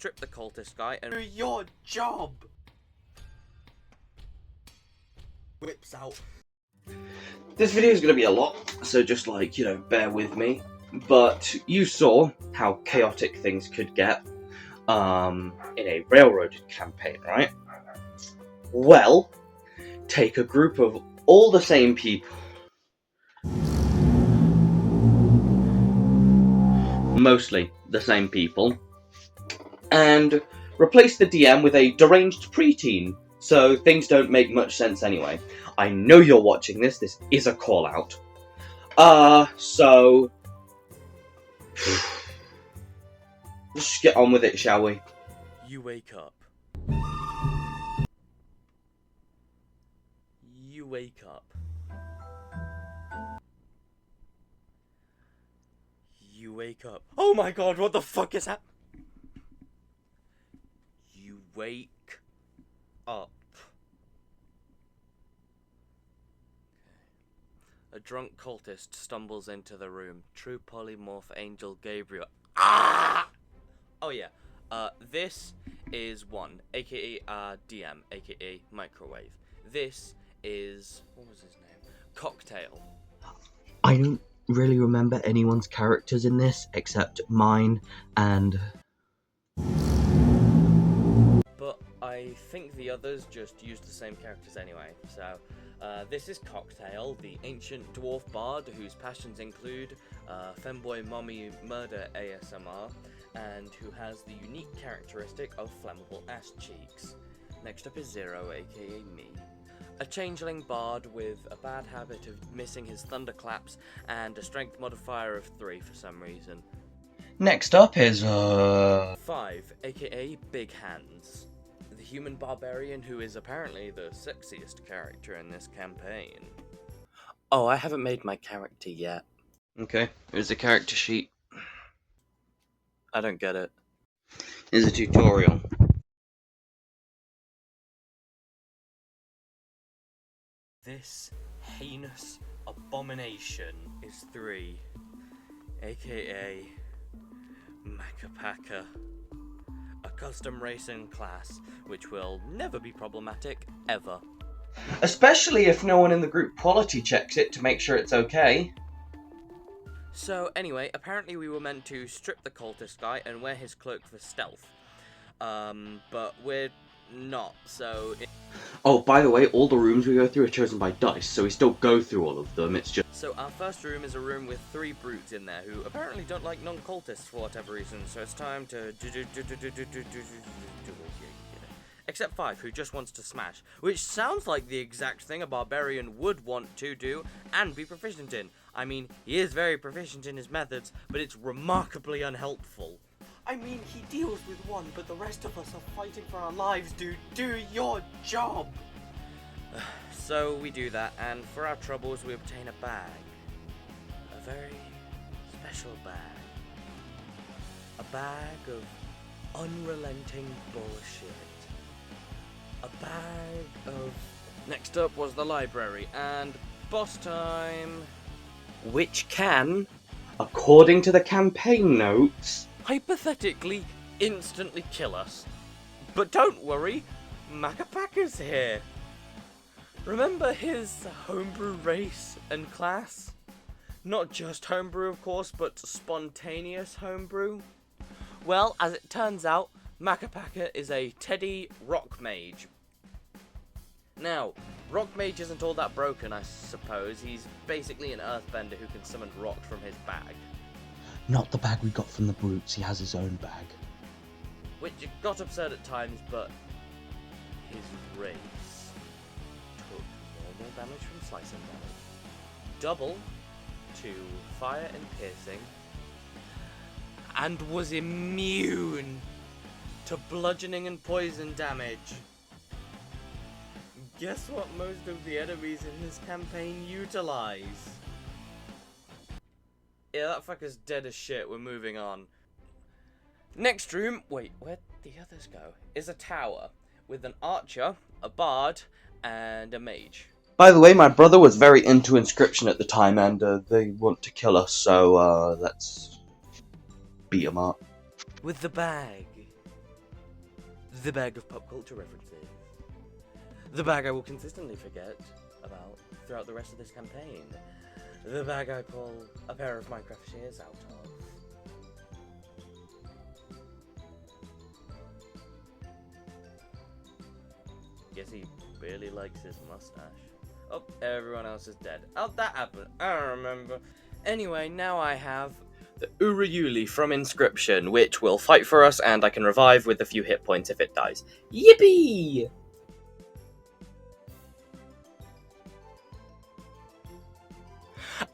strip the cultist guy and do your job. Whips out. This video is going to be a lot, so just bear with me. But you saw how chaotic things could get in a railroaded campaign, right? Well, take a group of all the same people, mostly the same people, and replace the DM with a deranged preteen, so things don't make much sense anyway. I know you're watching this is a call out. So let's just get on with it, shall we? you wake up. You wake up. You wake up. Oh my god, what the fuck is that? You wake up. A drunk cultist stumbles into the room. True polymorph angel Gabriel. Ah! Oh yeah. This is one, aka DM, aka microwave. This is, what was his name? Cocktail. I don't really remember anyone's characters in this except mine and... But I think the others just used the same characters anyway. So, this is Cocktail, the ancient dwarf bard whose passions include femboy mommy murder ASMR, and who has the unique characteristic of flammable ass cheeks. Next up is Zero, aka me. A changeling bard with a bad habit of missing his thunderclaps and a strength modifier of 3 for some reason. Next up is 5, aka Big Hands. The human barbarian who is apparently the sexiest character in this campaign. Oh, I haven't made my character yet. okay. Here's the character sheet. I don't get it. Here's a tutorial. This heinous abomination is 3, aka Makka pakka. A custom racing class, which will never be problematic, ever. Especially if no one in the group quality checks it to make sure it's okay. So anyway, apparently we were meant to strip the cultist guy and wear his cloak for stealth. But we're not, so... Oh, by the way, all the rooms we go through are chosen by dice, so we still go through all of them, it's just... So our first room is a room with 3 brutes in there who apparently don't like non-cultists for whatever reason, so it's time to except 5, who just wants to smash, which sounds like the exact thing a barbarian would want to do and be proficient in. I mean, he is very proficient in his methods, but it's remarkably unhelpful. I mean, he deals with one, but the rest of us are fighting for our lives, dude. Do your job. So we do that, and for our troubles we obtain a bag. A very special bag. A bag of unrelenting bullshit. A bag of... Next up was the library, and boss time. Which can, according to the campaign notes, hypothetically, instantly kill us. But don't worry, Makka pakka's here. Remember his homebrew race and class? Not just homebrew, of course, but spontaneous homebrew. Well, as it turns out, Makka pakka is a Teddy rock mage. Now, rock mage isn't all that broken, I suppose. He's basically an earthbender who can summon rocks from his bag. Not the bag we got from the brutes, he has his own bag. Which got absurd at times, but his race took normal damage from slicing damage, double to fire and piercing, and was immune to bludgeoning and poison damage. Guess what most of the enemies in this campaign utilize? Yeah, that fucker's dead as shit. We're moving on. Next room, wait, where'd the others go? Is a tower with an archer, a bard, and a mage. By the way, my brother was very into Inscription at the time, and they want to kill us, so let's beat them up. With the bag. the bag of pop culture references. The bag I will consistently forget about throughout the rest of this campaign. The bag I pull a pair of Minecraft shears out of. Guess he really likes his mustache. Oh, everyone else is dead. How'd that happen? I don't remember. Anyway, now I have the Urayuli from Inscription, which will fight for us, and I can revive with a few hit points if it dies. Yippee!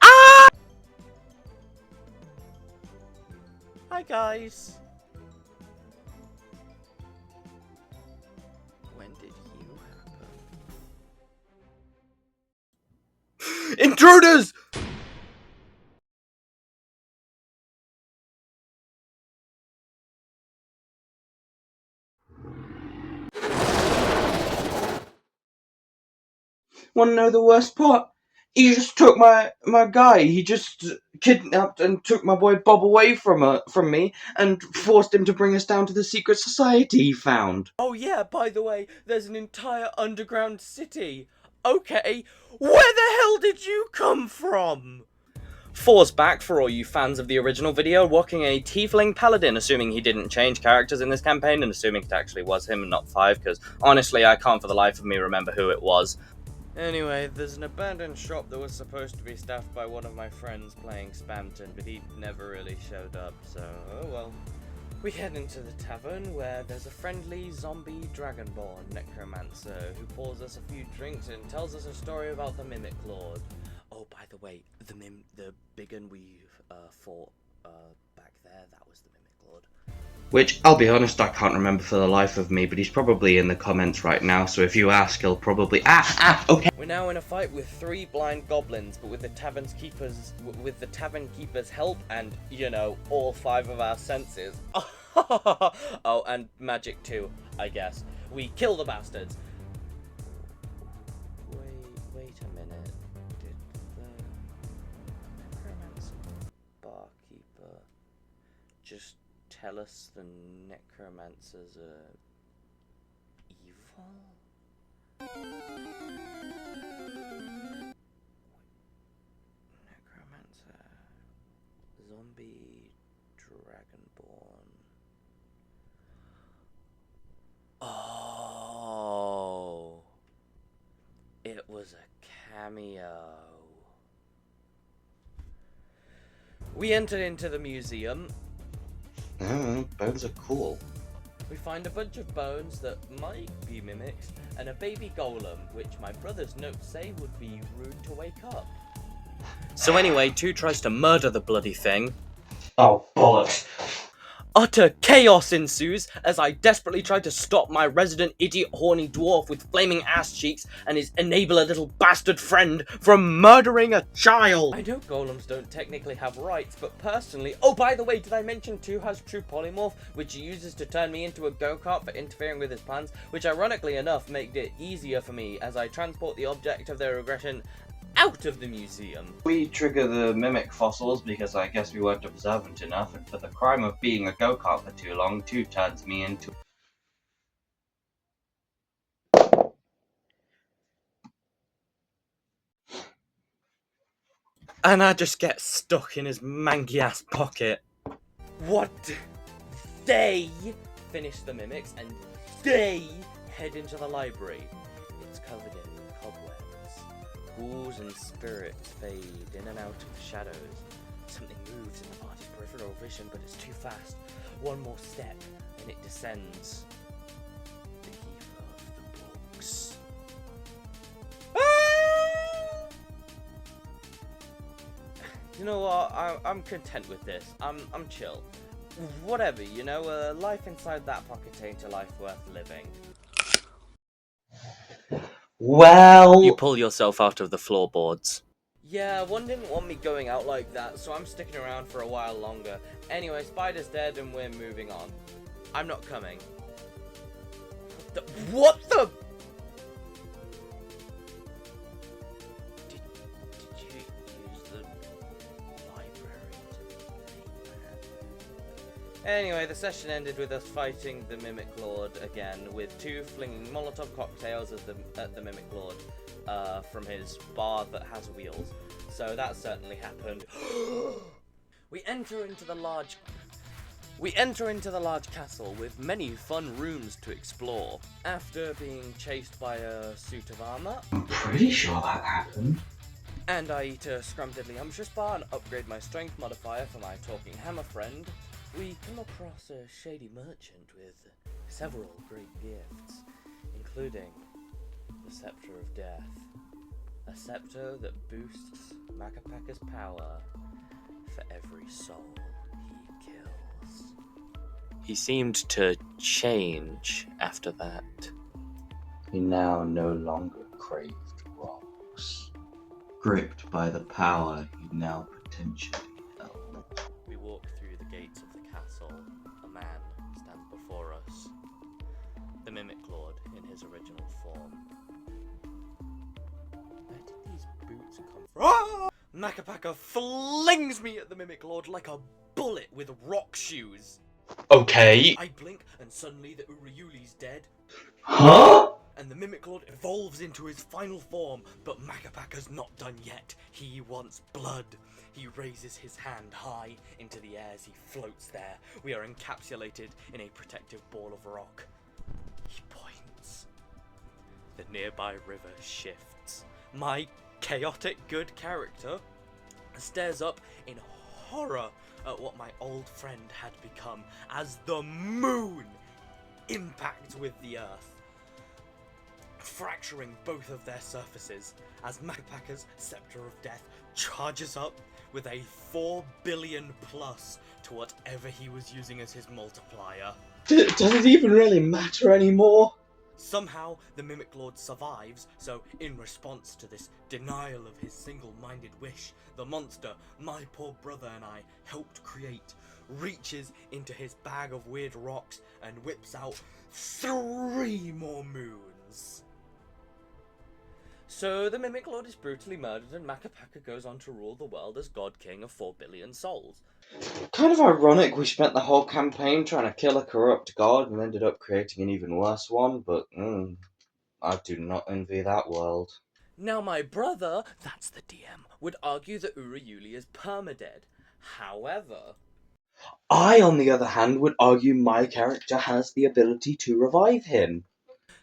Ah! Hi guys. When did you happen? Intruders! Want to know the worst part? He just took my guy. He just kidnapped and took my boy Bob away from me and forced him to bring us down to the secret society he found. Oh yeah, by the way, there's an entire underground city. Okay, where the hell did you come from? Four's back for all you fans of the original video, walking a tiefling paladin, assuming he didn't change characters in this campaign, and assuming it actually was him and not 5, because honestly I can't for the life of me remember who it was. Anyway, there's an abandoned shop that was supposed to be staffed by one of my friends playing Spamton, but he never really showed up, so oh well. We head into the tavern where there's a friendly zombie dragonborn necromancer who pours us a few drinks and tells us a story about the Mimic Lord. Oh, by the way, the big un we fought back there, that was the Mimic Lord. Which, I'll be honest, I can't remember for the life of me, but he's probably in the comments right now, so if you ask, he'll probably... okay. We're now in a fight with 3 blind goblins, but with the tavern keeper's help and, you know, all 5 of our senses. Oh, and magic too, I guess. We kill the bastards. Wait a minute. Did the necromancer barkeeper just tell us the necromancers are evil? Necromancer, zombie, dragonborn. Oh, it was a cameo. We entered into the museum. Oh, bones are cool. We find a bunch of bones that might be mimics, and a baby golem, which my brother's notes say would be rude to wake up. So anyway, 2 tries to murder the bloody thing. Oh, bollocks. Utter chaos ensues as I desperately try to stop my resident idiot horny dwarf with flaming ass cheeks and his enabler little bastard friend from murdering a child. I know golems don't technically have rights, but personally... Oh, by the way, did I mention 2 has true polymorph, which he uses to turn me into a go-kart for interfering with his plans, which ironically enough made it easier for me as I transport the object of their aggression out of the museum. We trigger the mimic fossils because I guess we weren't observant enough, and for the crime of being a go-kart for too long, 2 turns me into... And I just get stuck in his mangy ass pocket. What? They finish the mimics and they head into the library. It's covered in cobwebs. Ghouls and spirits fade in and out of the shadows. Something moves in the party's peripheral vision, but it's too fast. One more step, and it descends. The keeper of the books. Ah! You know what? I'm content with this. I'm chill. Whatever, you know. Life inside that pocket ain't a life worth living. Well... You pull yourself out of the floorboards. Yeah, one didn't want me going out like that, so I'm sticking around for a while longer. Anyway, Spider's dead and we're moving on. I'm not coming. What the? Did you use the library to make that? Anyway, the session ended with us fighting the Mimic Lord again, with 2 flinging Molotov cocktails at the Mimic Lord from his bar that has wheels. So that certainly happened. We enter into the large castle with many fun rooms to explore. After being chased by a suit of armor, I'm pretty sure that happened. and I eat a scrumptiddly-humptious bar and upgrade my strength modifier for my talking hammer friend, we come across a shady merchant with several great gifts, including the Scepter of Death, a scepter that boosts Makka Pakka's power for every soul he kills. He seemed to change after that. He now no longer craved rocks. Gripped by the power he now potentially held. We walk through the gates of the castle. A man stands before us. The Mimic Lord in his original form. Where did these boots come from? Ah! Makka Pakka flings me at the Mimic Lord like a bullet with rock shoes. Okay. I blink and suddenly the Urayuli's dead. Huh? And the Mimic Lord evolves into his final form, but Makka Pakka's not done yet. He wants blood. He raises his hand high into the air as he floats there. We are encapsulated in a protective ball of rock. He points. The nearby river shifts. My chaotic good character stares up in horror at what my old friend had become as the moon impacts with the earth, fracturing both of their surfaces as Makka Pakka's Scepter of Death charges up with a 4 billion plus to whatever he was using as his multiplier. Does it even really matter anymore? Somehow, the Mimic Lord survives, so in response to this denial of his single-minded wish, the monster my poor brother and I helped create reaches into his bag of weird rocks and whips out 3 more moons. So the Mimic Lord is brutally murdered and Makka Pakka goes on to rule the world as God King of 4 billion souls. Kind of ironic we spent the whole campaign trying to kill a corrupt god and ended up creating an even worse one, but I do not envy that world. Now my brother, that's the DM, would argue that Urayuli is permadead. However, I, on the other hand, would argue my character has the ability to revive him.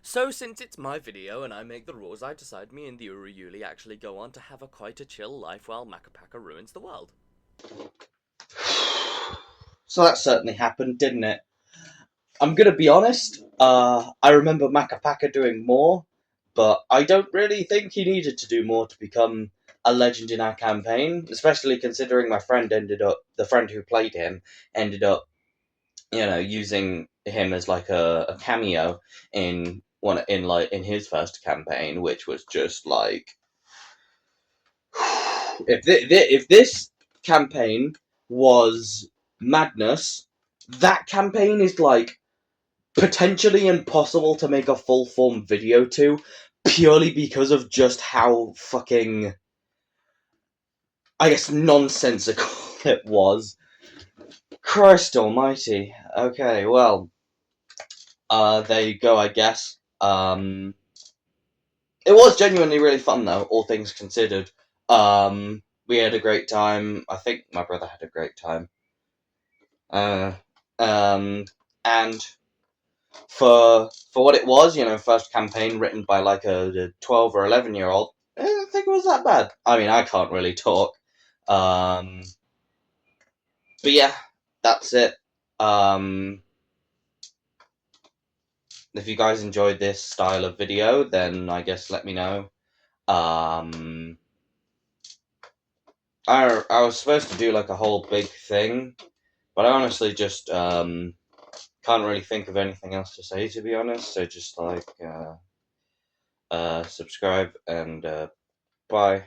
so since it's my video and I make the rules, I decide me and the Urayuli actually go on to have quite a chill life while Makka Pakka ruins the world. So that certainly happened, didn't it? I'm gonna be honest, I remember Makka Pakka doing more, but I don't really think he needed to do more to become a legend in our campaign, especially considering the friend who played him, ended up, using him as like a cameo in his first campaign, which was just like, if this campaign was madness, that campaign is like potentially impossible to make a full form video to, purely because of just how fucking, I guess, nonsensical it was. Christ almighty. Okay, well, there you go, I guess. It was genuinely really fun, though, all things considered. We had a great time. I think my brother had a great time. And for what it was, first campaign written by like a 12 or 11-year-old, I don't think it was that bad. I mean, I can't really talk. But yeah, that's it. If you guys enjoyed this style of video, then I guess let me know. I was supposed to do like a whole big thing, but I honestly just can't really think of anything else to say, to be honest. So just like subscribe and bye.